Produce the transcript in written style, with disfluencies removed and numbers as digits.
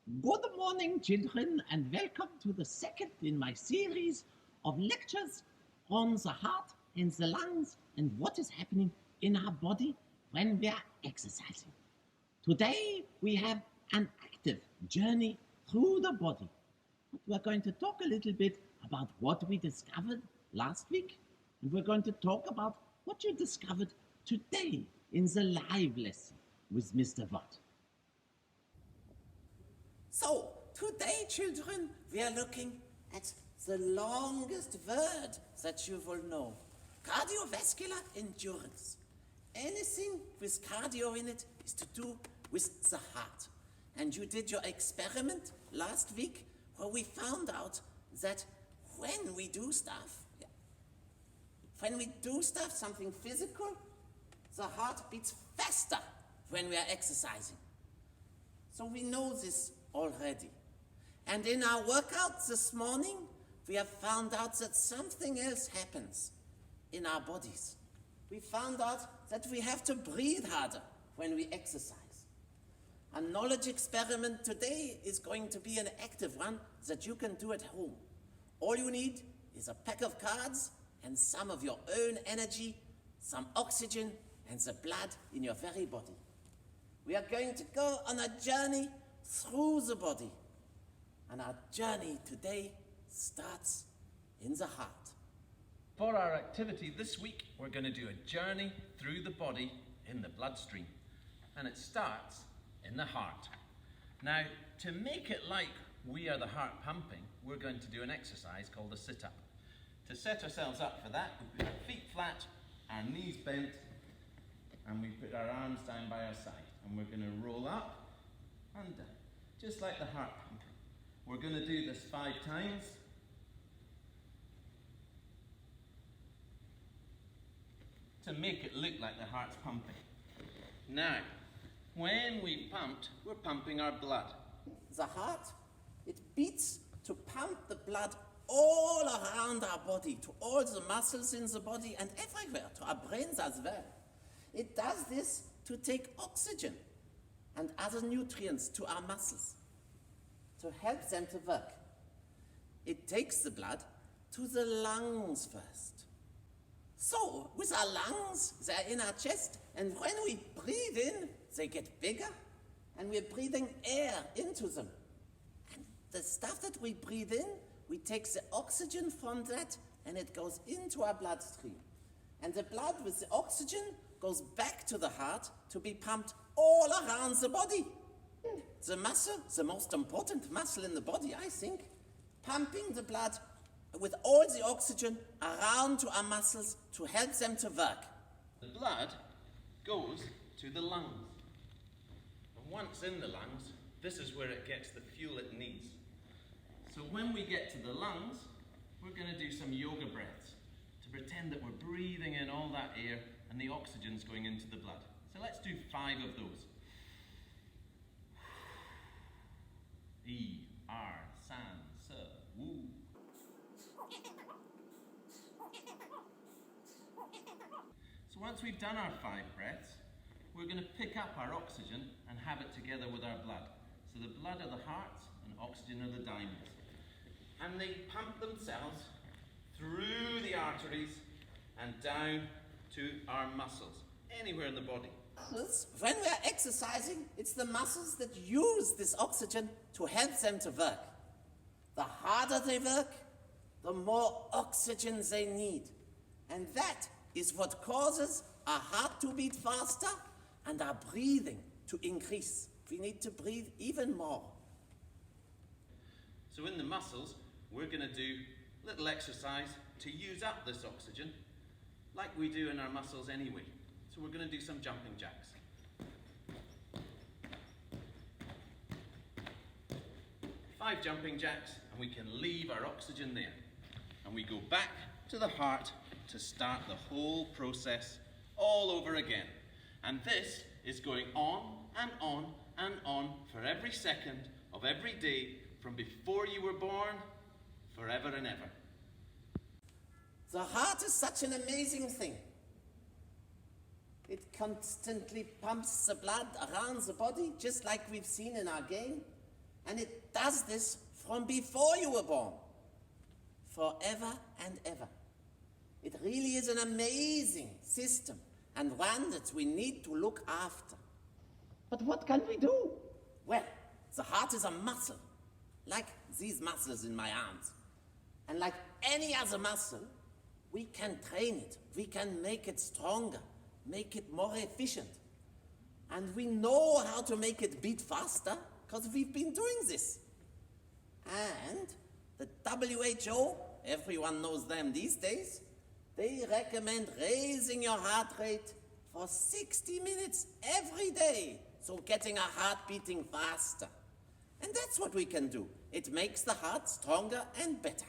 Good morning, children, and welcome to the second in my series of lectures on the heart and the lungs and what is happening in our body when we are exercising. Today, we have an active journey through the body. We're going to talk a little bit about what we discovered last week, and we're going to talk about what you discovered today in the live lesson with Mr. Watt. So, today, children, we are looking at the longest word that you will know. Cardiovascular endurance. Anything with cardio in it is to do with the heart. And you did your experiment last week where we found out that when we do stuff, something physical, the heart beats faster when we are exercising. So we know this already. And in our workout this morning, we have found out that something else happens in our bodies. We found out that we have to breathe harder when we exercise. A knowledge experiment today is going to be an active one that you can do at home. All you need is a pack of cards and some of your own energy, some oxygen, and the blood in your very body. We are going to go on a journey through the body. And our journey today starts in the heart. For our activity this week, we're going to do a journey through the body in the bloodstream. And it starts in the heart. Now, to make it like we are the heart pumping, we're going to do an exercise called a sit-up. To set ourselves up for that, we put our feet flat, our knees bent, and we put our arms down by our side. And we're going to roll up and down, just like the heart pumping. We're going to do this 5 times. To make it look like the heart's pumping. Now, when we've pumped, we're pumping our blood. The heart, it beats to pump the blood all around our body, to all the muscles in the body and everywhere, to our brains as well. It does this to take oxygen and other nutrients to our muscles, to help them to work. It takes the blood to the lungs first. So, with our lungs, they're in our chest, and when we breathe in, they get bigger, and we're breathing air into them. And the stuff that we breathe in, we take the oxygen from that, and it goes into our bloodstream. And the blood with the oxygen goes back to the heart to be pumped all around the body. The muscle, the most important muscle in the body, I think, pumping the blood with all the oxygen around to our muscles to help them to work. The blood goes to the lungs. And once in the lungs, this is where it gets the fuel it needs. So when we get to the lungs, we're going to do some yoga breaths to pretend that we're breathing in all that air and the oxygen's going into the blood. So let's do 5 of those. E, R, san, se, woo. So once we've done our 5 breaths, we're going to pick up our oxygen and have it together with our blood. So the blood are the hearts and oxygen are the diamonds. And they pump themselves through the arteries and down to our muscles, anywhere in the body. When we are exercising, it's the muscles that use this oxygen to help them to work. The harder they work, the more oxygen they need. And that is what causes our heart to beat faster and our breathing to increase. We need to breathe even more. So in the muscles, we're going to do a little exercise to use up this oxygen, like we do in our muscles anyway. So we're going to do some jumping jacks. 5 jumping jacks, and we can leave our oxygen there. And we go back to the heart to start the whole process all over again. And this is going on and on and on for every second of every day from before you were born, forever and ever. The heart is such an amazing thing. It constantly pumps the blood around the body, just like we've seen in our game. And it does this from before you were born. Forever and ever. It really is an amazing system and one that we need to look after. But what can we do? Well, the heart is a muscle, like these muscles in my arms. And like any other muscle, we can train it. We can make it stronger, make it more efficient. And we know how to make it beat faster because we've been doing this. And the WHO, everyone knows them these days, they recommend raising your heart rate for 60 minutes every day. So getting our heart beating faster. And that's what we can do. It makes the heart stronger and better.